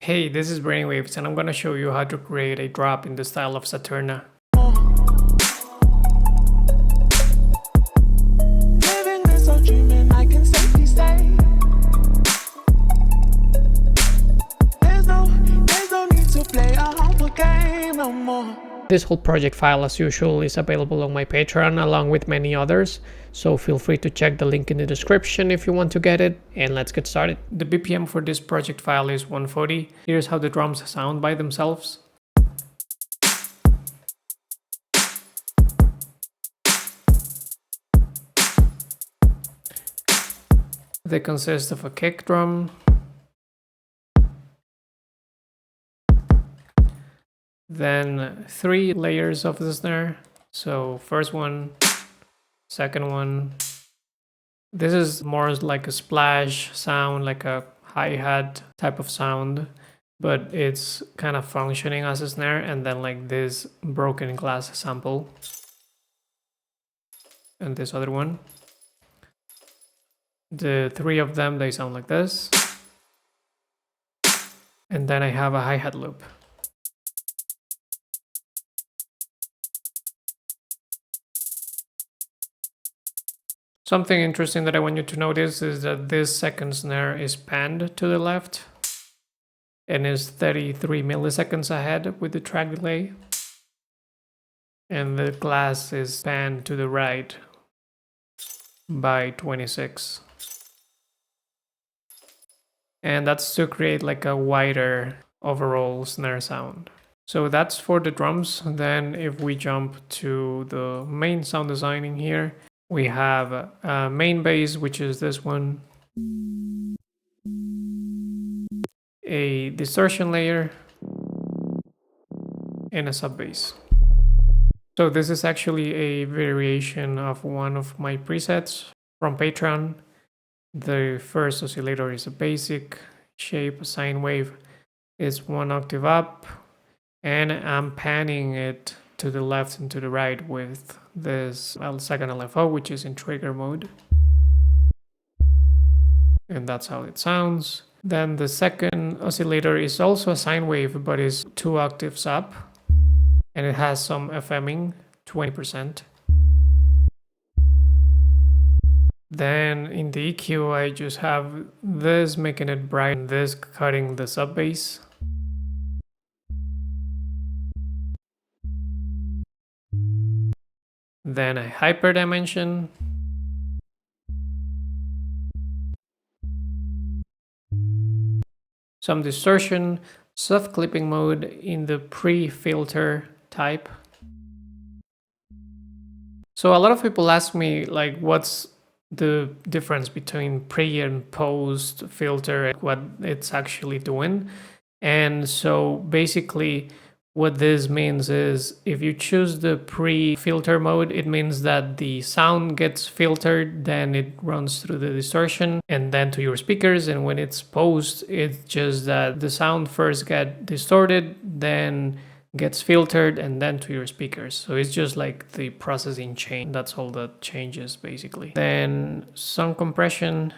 Hey, this is BRAINWAVEZ and I'm gonna show you how to create a drop in the style of Saturna. This whole project file, as usual, is available on my Patreon along with many others, so feel free to check the link in the description if you want to get it, and let's get started. The BPM for this project file is 140. Here's how the drums sound by themselves. They consist of a kick drum, then 3 layers of the snare. So first one, second one. This is more like a splash sound, like a hi-hat type of sound, but it's kind of functioning as a snare, and then like this broken glass sample. And this other one. The 3 of them, they sound like this. And then I have a hi-hat loop. Something interesting that I want you to notice is that this second snare is panned to the left and is 33 milliseconds ahead with the track delay. And the glass is panned to the right by 26. And that's to create like a wider overall snare sound. So that's for the drums. Then if we jump to the main sound designing here, we have a main bass, which is this one, a distortion layer, and a sub bass. So this is actually a variation of one of my presets from Patreon. The first oscillator is a basic shape, a sine wave. It's 1 octave up, and I'm panning it to the left and to the right with this second LFO, which is in trigger mode. And that's how it sounds. Then the second oscillator is also a sine wave, but is 2 octaves up, and it has some FMing, 20%. Then in the EQ, I just have this making it bright and this cutting the sub bass. Then a hyperdimension. Some distortion, soft clipping mode in the pre-filter type. So a lot of people ask me like what's the difference between pre and post filter and what it's actually doing. And so basically what this means is if you choose the pre-filter mode, it means that the sound gets filtered, then it runs through the distortion and then to your speakers. And when it's post, it's just that the sound first gets distorted, then gets filtered, and then to your speakers. So it's just like the processing chain. That's all that changes basically. Then some compression.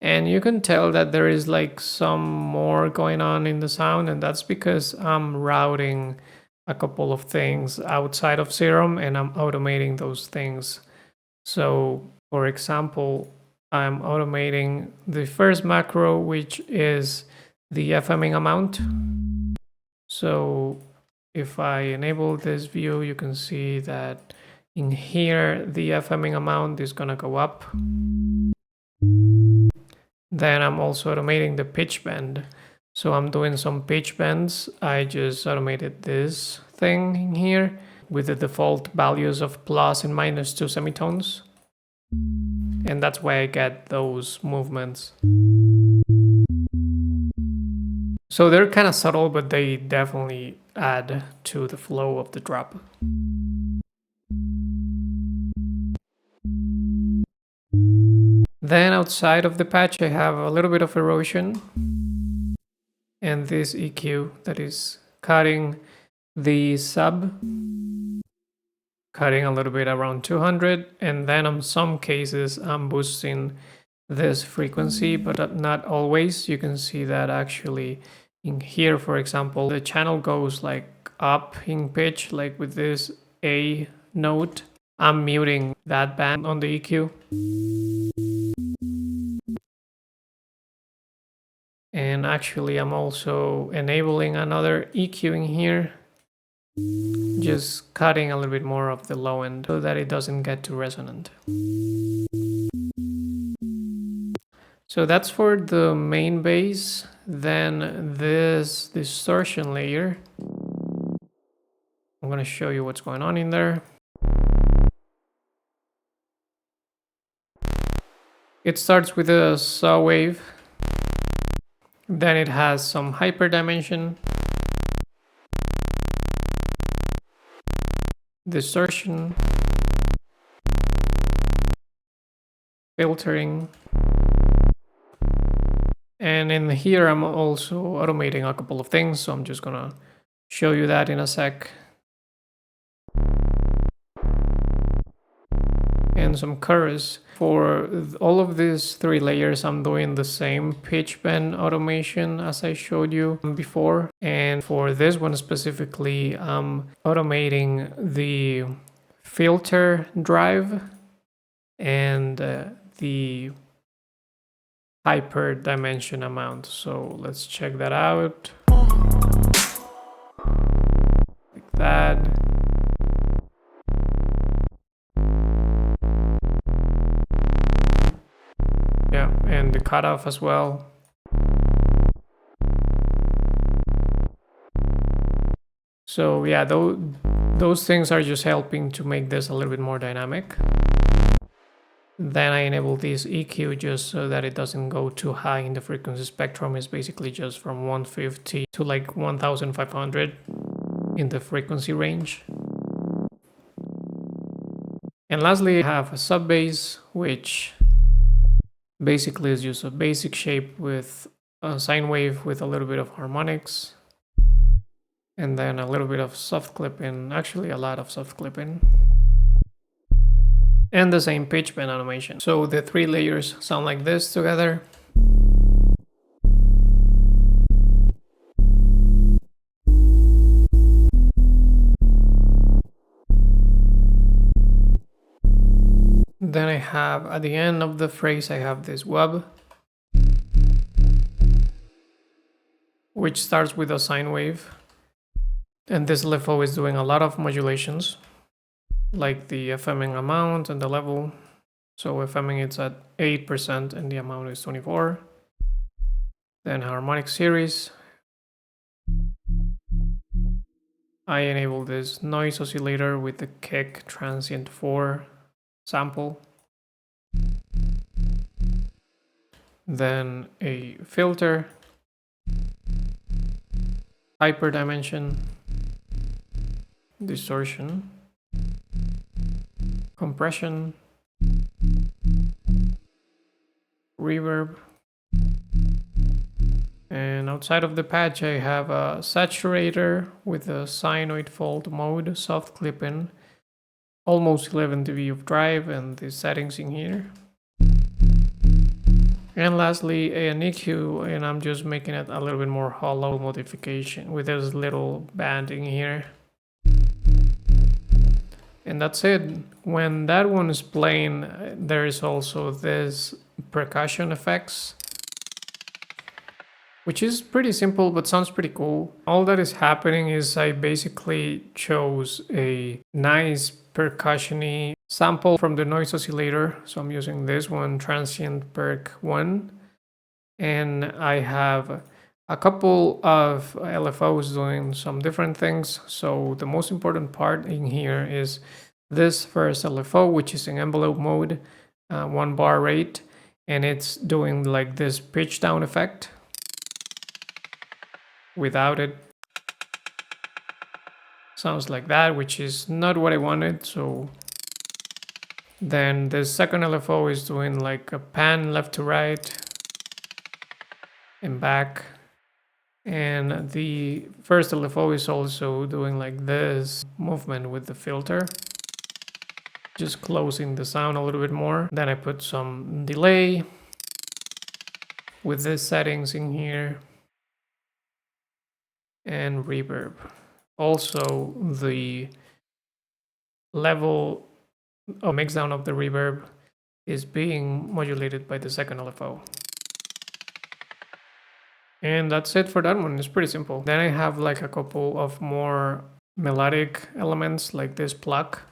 And you can tell that there is like some more going on in the sound, and that's because I'm routing a couple of things outside of Serum and I'm automating those things. So for example, I'm automating the first macro, which is the FMing amount. So if I enable this view, you can see that in here, the FMing amount is gonna go up. Then I'm also automating the pitch bend. So I'm doing some pitch bends. I just automated this thing in here with the default values of plus and minus 2 semitones. And that's why I get those movements. So they're kind of subtle, but they definitely add to the flow of the drop. Then outside of the patch, I have a little bit of erosion and this EQ that is cutting the sub, cutting a little bit around 200, and then in some cases I'm boosting this frequency, but not always. You can see that actually in here, for example, the channel goes like up in pitch, like with this A note. I'm muting that band on the EQ. And actually I'm also enabling another EQ in here, just cutting a little bit more of the low end so that it doesn't get too resonant. So that's for the main bass. Then this distortion layer, I'm going to show you what's going on in there. It starts with a saw wave, then it has some hyperdimension, distortion, filtering, and in here I'm also automating a couple of things, so I'm just gonna show you that in a sec. And some chorus. For all of these 3 layers, I'm doing the same pitch bend automation as I showed you before. And for this one specifically, I'm automating the filter drive and the hyper dimension amount. So let's check that out. Like that. Yeah, and the cutoff as well. So yeah, those things are just helping to make this a little bit more dynamic. Then I enable this EQ just so that it doesn't go too high in the frequency spectrum. It's basically just from 150 to like 1500 in the frequency range. And lastly, I have a sub bass, which basically is just a basic shape with a sine wave with a little bit of harmonics, and then a little bit of soft clipping, actually a lot of soft clipping, and the same pitch bend automation. So the 3 layers sound like this together. Then I have, at the end of the phrase, I have this wub, which starts with a sine wave. And this LFO is doing a lot of modulations, like the FMing amount and the level. So FMing it's at 8% and the amount is 24. Then harmonic series. I enable this noise oscillator with the kick transient 4 sample. Then a filter, hyperdimension, distortion, compression, reverb, and outside of the patch I have a saturator with a sinoid fold mode, soft clipping, almost 11 dB of drive, and the settings in here. And lastly, an EQ, and I'm just making it a little bit more hollow modification with this little band in here. And that's it. When that one is playing, there is also this percussion effects, which is pretty simple but sounds pretty cool. All that is happening is I basically chose a nice percussion-y sample from the noise oscillator. So I'm using this one, transient perc 1, and I have a couple of LFOs doing some different things. So the most important part in here is this first LFO, which is in envelope mode, 1 bar rate, and it's doing like this pitch down effect. Without it, sounds like that, which is not what I wanted. So then the second LFO is doing like a pan left to right and back, and the first LFO is also doing like this movement with the filter. just closing the sound a little bit more. Then I put some delay with these settings in here and reverb. Also, the level of mixdown of the reverb is being modulated by the second LFO. And that's it for that one. It's pretty simple. Then I have like a couple of more melodic elements like this pluck.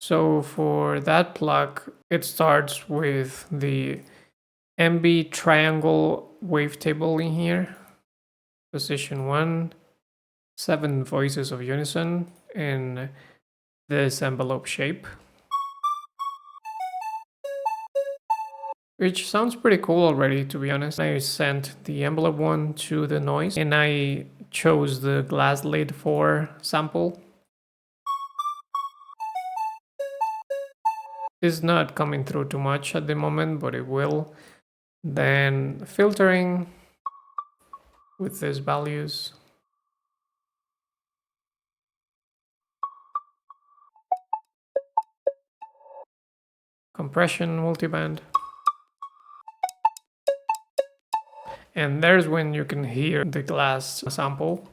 So for that pluck, it starts with the MB triangle wavetable in here. Position 1, 7 voices of unison in this envelope shape. Which sounds pretty cool already, to be honest. I sent the envelope one to the noise and I chose the glass lid 4 sample. It's not coming through too much at the moment, but it will. Then filtering with these values. Compression multiband. And there's when you can hear the glass sample.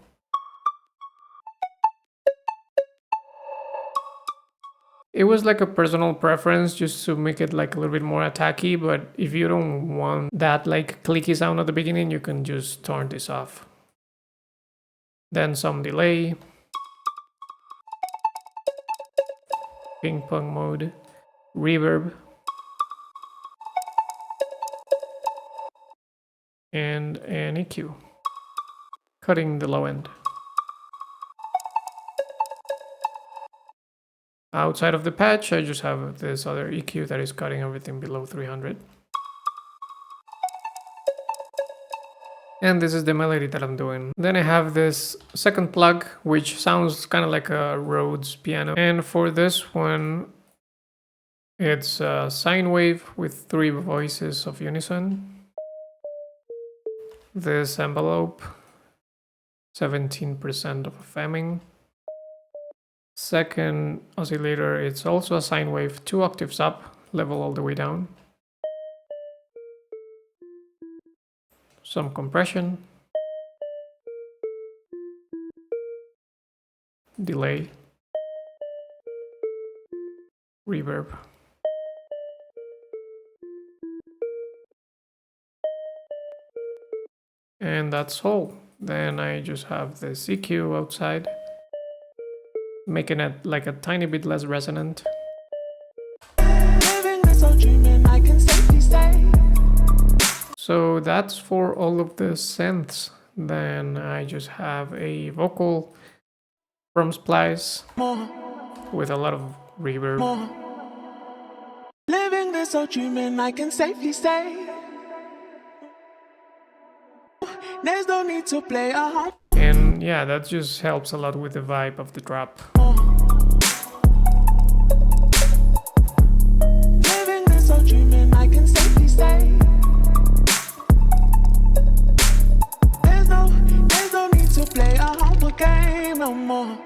It was like a personal preference just to make it like a little bit more attacky, but if you don't want that like clicky sound at the beginning, you can just turn this off. Then some delay. Ping pong mode. Reverb. And an EQ. Cutting the low end. Outside of the patch, I just have this other EQ that is cutting everything below 300. And this is the melody that I'm doing. Then I have this second plug, which sounds kind of like a Rhodes piano. And for this one, it's a sine wave with 3 voices of unison. This envelope, 17% of Femming. Second oscillator, it's also a sine wave, 2 octaves up, level all the way down. Some compression. Delay. Reverb. And that's all. Then I just have the EQ outside, making it like a tiny bit less resonant. So that's for all of the synths. Then I just have a vocal from Splice with a lot of reverb. Living this old dream and I can safely say there's no need to play a home. And yeah, that just helps a lot with the vibe of the drop. Living this old dream and I can safely say there's no need to play a humble game no more.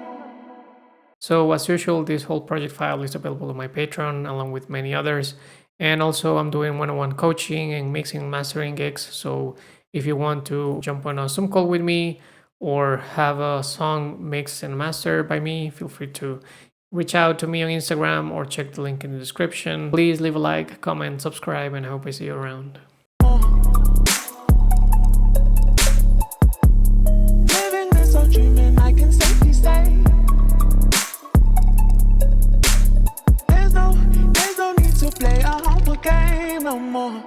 So as usual, this whole project file is available on my Patreon along with many others. And also I'm doing one-on-one coaching and mixing and mastering gigs. So if you want to jump on a Zoom call with me or have a song mixed and mastered by me, feel free to reach out to me on Instagram or check the link in the description. Please leave a like, comment, subscribe, and I hope I see you around. Living this old dream and I can safely say there's no need to play a humble game no more.